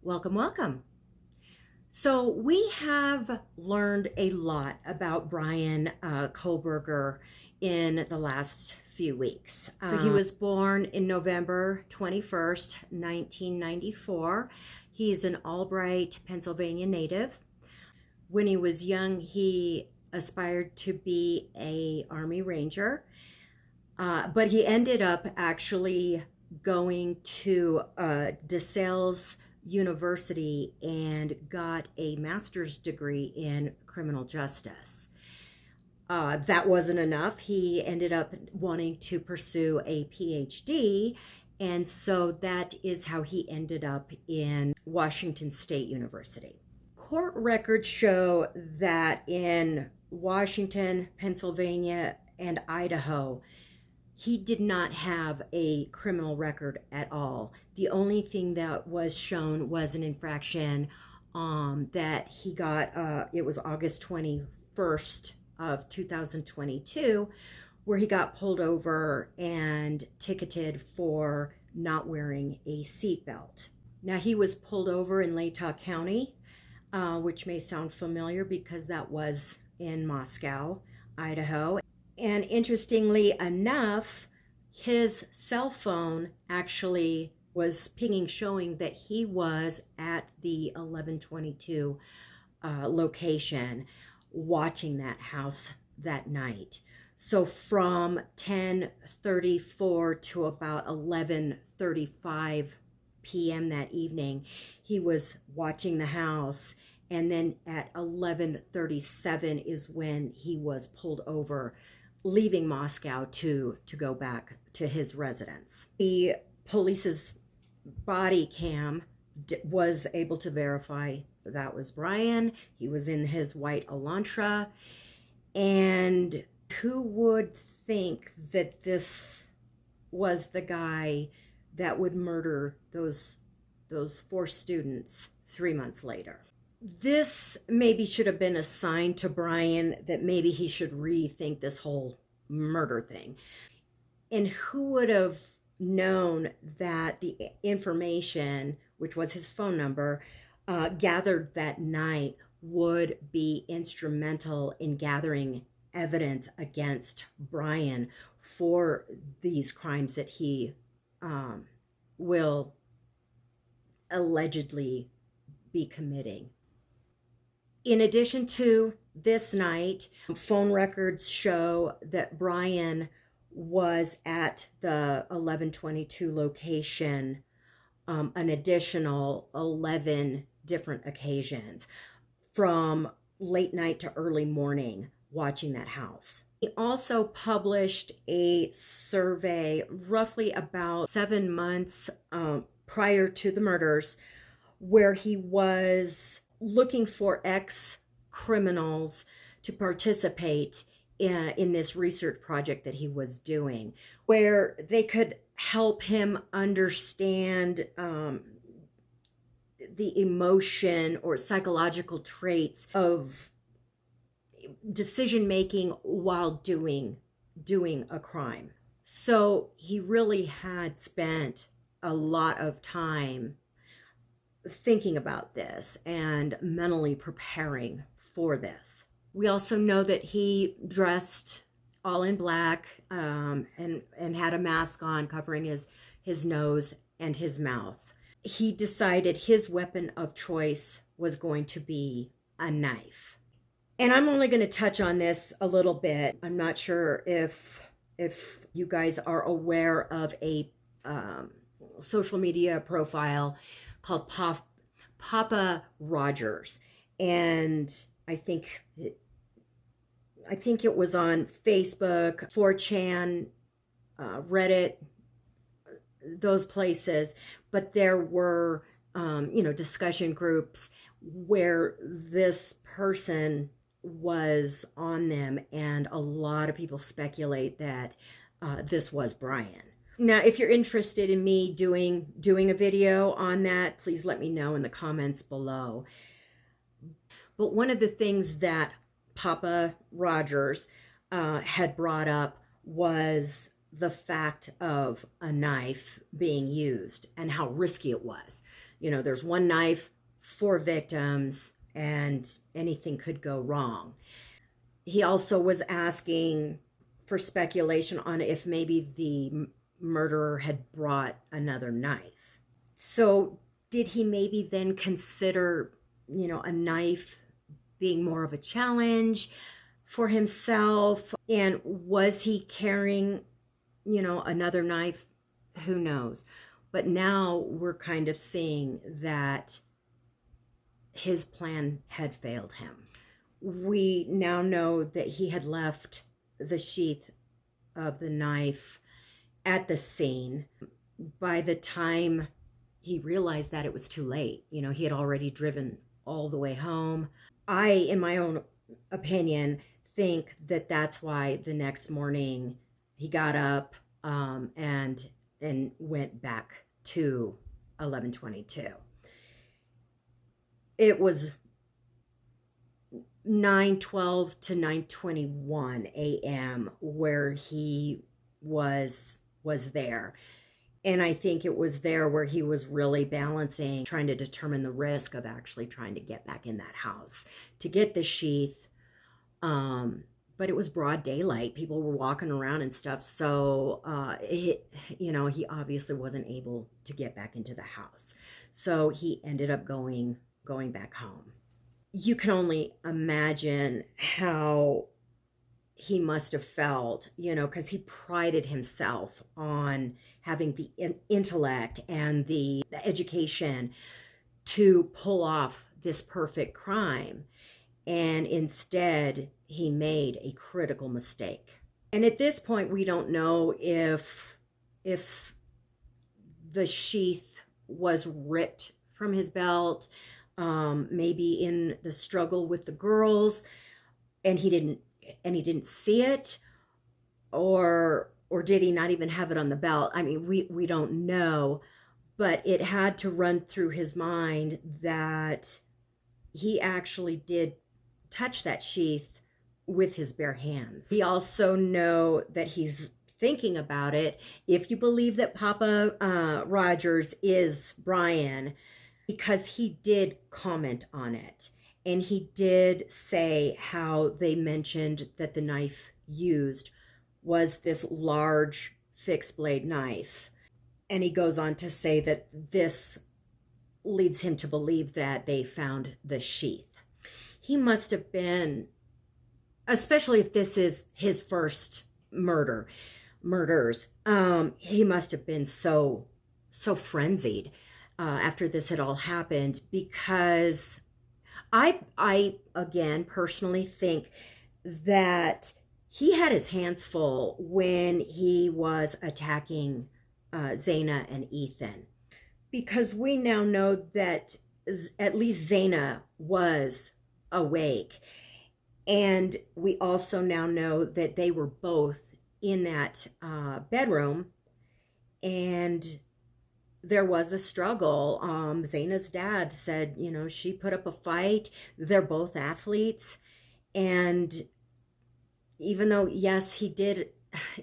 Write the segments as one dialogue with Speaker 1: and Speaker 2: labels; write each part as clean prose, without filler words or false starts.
Speaker 1: Welcome, welcome. So we have learned a lot about Bryan Kohberger in the last few weeks. So he was born in November 21st, 1994. He is an Albright, Pennsylvania native. When he was young, he aspired to be an Army Ranger, but he ended up actually going to DeSales University and got a master's degree in criminal justice. That wasn't enough. He ended up wanting to pursue a PhD, and so that is how he ended up in Washington State University. Court records show that in Washington, Pennsylvania, and Idaho, he did not have a criminal record at all. The only thing that was shown was an infraction that he got, it was August 21st of 2022, where he got pulled over and ticketed for not wearing a seatbelt. Now, he was pulled over in Latah County, which may sound familiar because that was in Moscow, Idaho. And interestingly enough, his cell phone actually was pinging, showing that he was at the 1122 location watching that house that night. So from 10:34 to about 11:35 p.m. that evening, he was watching the house. And then at 11:37 is when he was pulled over, leaving Moscow to go back to his residence. The police's body cam was able to verify that was Bryan. He was in his white Elantra. And who would think that this was the guy that would murder those 4 students 3 months later? This maybe should have been a sign to Bryan that maybe he should rethink this whole murder thing. And who would have known that the information, which was his phone number, gathered that night would be instrumental in gathering evidence against Bryan for these crimes that he will allegedly be committing. In addition to this night, phone records show that Bryan was at the 1122 location an additional 11 different occasions, from late night to early morning, watching that house. He also published a survey roughly about 7 months prior to the murders, where he was looking for ex-criminals to participate in this research project that he was doing, where they could help him understand the emotion or psychological traits of decision-making while doing a crime. So he really had spent a lot of time thinking about this and mentally preparing for this. We also know that he dressed all in black and had a mask on covering his nose and his mouth. He decided his weapon of choice was going to be a knife. And I'm only going to touch on this a little bit. I'm not sure if you guys are aware of a social media profile called Papa Rogers, and I think it was on Facebook, 4chan, Reddit, those places. But there were discussion groups where this person was on them, and a lot of people speculate that this was Bryan. Now, if you're interested in me doing a video on that, please let me know in the comments below. But one of the things that Papa Rogers had brought up was the fact of a knife being used and how risky it was. there's one knife, 4 victims, and anything could go wrong. He also was asking for speculation on if maybe the murderer had brought another knife. So did he maybe then consider, a knife being more of a challenge for himself? And was he carrying, another knife? Who knows? But now we're kind of seeing that his plan had failed him. We now know that he had left the sheath of the knife at the scene. By the time he realized that, it was too late. He had already driven all the way home. I, in my own opinion, think that that's why the next morning he got up and went back to 1122. It was 9:12 to 9:21 a.m. where he was there. And I think it was there where he was really balancing, trying to determine the risk of actually trying to get back in that house to get the sheath. But it was broad daylight. People were walking around and stuff. So, he obviously wasn't able to get back into the house. So he ended up going back home. You can only imagine how he must have felt, because he prided himself on having the intellect and the education to pull off this perfect crime. And instead, he made a critical mistake. And at this point, we don't know if the sheath was ripped from his belt, maybe in the struggle with the girls, and he didn't see it, or did he not even have it on the belt? I mean, we don't know, but it had to run through his mind that he actually did touch that sheath with his bare hands. We also know that he's thinking about it. If you believe that Papa Rogers is Bryan, because he did comment on it. And he did say how they mentioned that the knife used was this large fixed blade knife. And he goes on to say that this leads him to believe that they found the sheath. He must have been, especially if this is his first murders, he must have been so frenzied after this had all happened, because I again personally think that he had his hands full when he was attacking Zaina and Ethan, because we now know that at least Zaina was awake, and we also now know that they were both in that bedroom, and there was a struggle. Zaina's dad said, she put up a fight. They're both athletes. And even though, yes, he did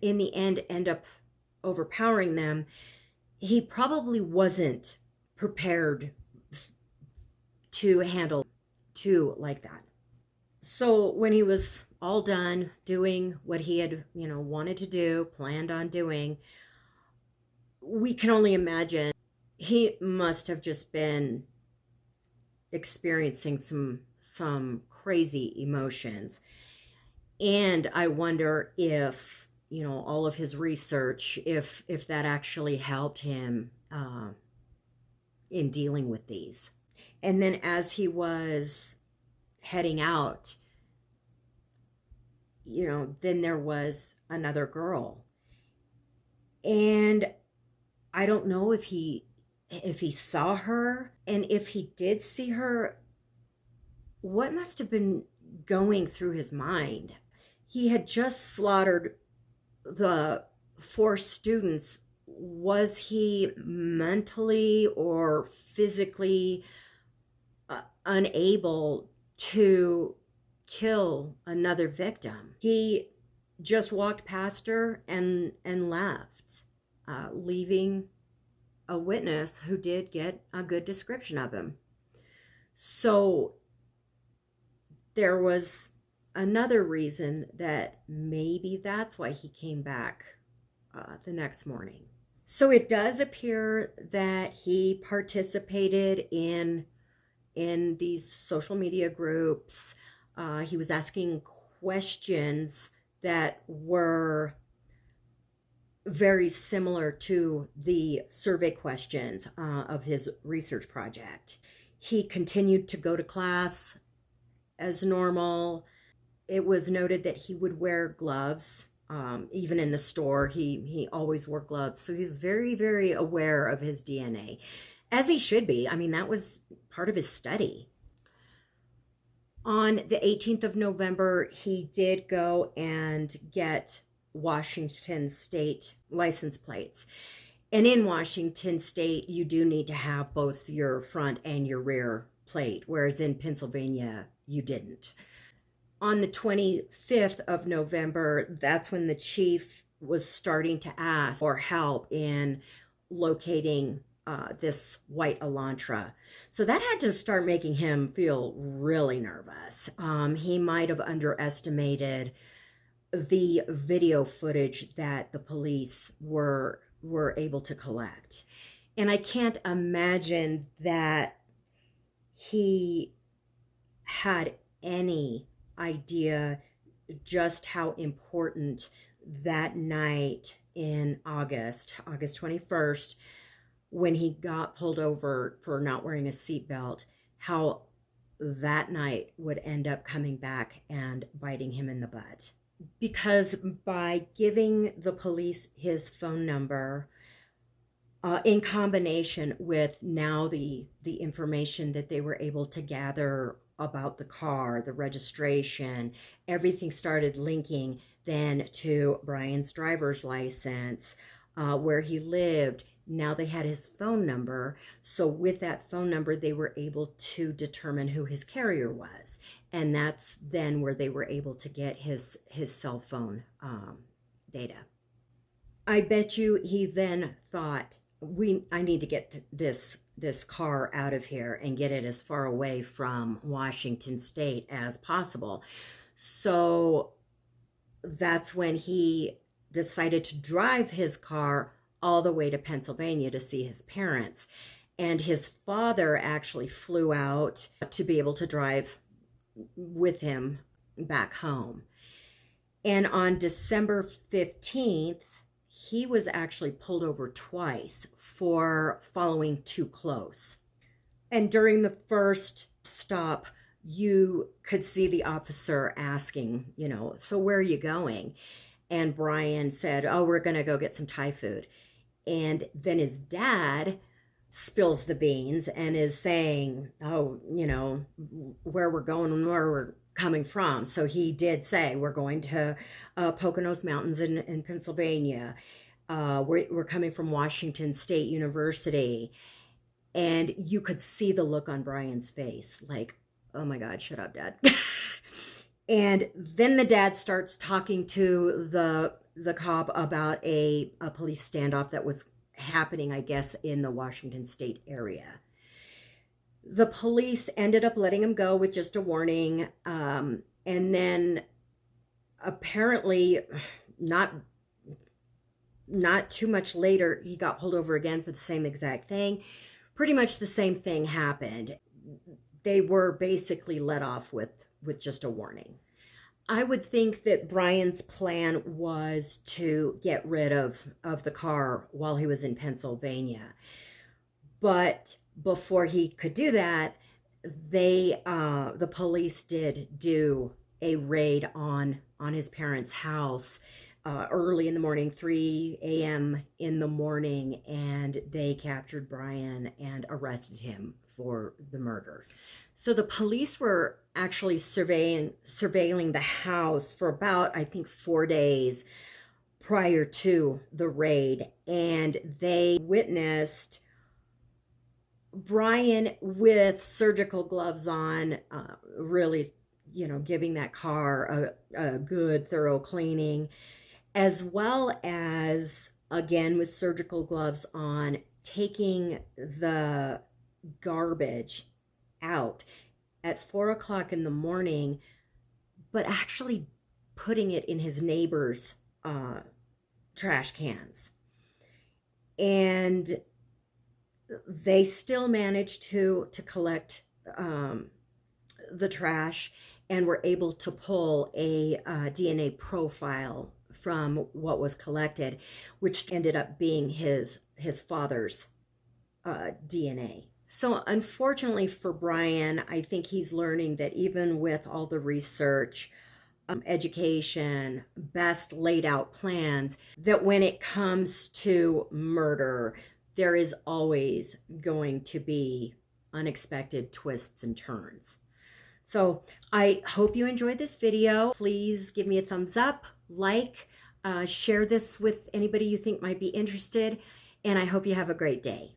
Speaker 1: in the end up overpowering them, he probably wasn't prepared to handle two like that. So when he was all done doing what he had, wanted to do, planned on doing, we can only imagine he must have just been experiencing some crazy emotions. And I wonder if, all of his research, if that actually helped him in dealing with these. And then as he was heading out, then there was another girl. And I don't know if he saw her, and if he did see her, what must have been going through his mind. He had just slaughtered the 4 students. Was he mentally or physically unable to kill another victim? He just walked past her and left, leaving a witness who did get a good description of him. So there was another reason that maybe that's why he came back the next morning. So it does appear that he participated in these social media groups. He was asking questions that were very similar to the survey questions of his research project. He continued to go to class as normal. It was noted that he would wear gloves. Even in the store, he always wore gloves. So he's very, very aware of his DNA, as he should be. I mean, that was part of his study. On the 18th of November, he did go and get Washington State license plates. And in Washington State, you do need to have both your front and your rear plate, whereas in Pennsylvania, you didn't. On the 25th of November, that's when the chief was starting to ask for help in locating this white Elantra. So that had to start making him feel really nervous. He might have underestimated the video footage that the police were able to collect. And I can't imagine that he had any idea just how important that night in August 21st, when he got pulled over for not wearing a seatbelt, how that night would end up coming back and biting him in the butt. Because by giving the police his phone number, in combination with now the information that they were able to gather about the car, the registration, everything started linking then to Bryan's driver's license, where he lived. Now they had his phone number. So with that phone number, they were able to determine who his carrier was. And that's then where they were able to get his cell phone data. I bet you he then thought, I need to get this car out of here and get it as far away from Washington State as possible. So that's when he decided to drive his car all the way to Pennsylvania to see his parents. And his father actually flew out to be able to drive with him back home. And on December 15th, he was actually pulled over twice for following too close. And during the first stop, you could see the officer asking, so where are you going? And Bryan said, oh, we're going to go get some Thai food. And then his dad spills the beans and is saying, oh, where we're going and where we're coming from. So he did say, we're going to Poconos Mountains in Pennsylvania. We're coming from Washington State University. And you could see the look on Bryan's face, like, oh my God, shut up, Dad. And then the dad starts talking to the cop about a police standoff that was happening, I guess, in the Washington State area. The police ended up letting him go with just a warning. And then apparently not too much later, he got pulled over again for the same exact thing. Pretty much the same thing happened. They were basically let off with just a warning. I would think that Bryan's plan was to get rid of the car while he was in Pennsylvania. But before he could do that, the police did do a raid on his parents' house early in the morning, 3 a.m. in the morning, and they captured Bryan and arrested him for the murders. So the police were actually surveilling the house for about, I think, 4 days prior to the raid, and they witnessed Bryan with surgical gloves on, really, giving that car a good, thorough cleaning, as well as, again, with surgical gloves on, taking the garbage out at 4 o'clock in the morning, but actually putting it in his neighbor's trash cans. And they still managed to collect the trash, and were able to pull a DNA profile from what was collected, which ended up being his father's DNA. So unfortunately for Bryan, I think he's learning that even with all the research, education, best laid out plans, that when it comes to murder, there is always going to be unexpected twists and turns. So I hope you enjoyed this video. Please give me a thumbs up, like, share this with anybody you think might be interested, and I hope you have a great day.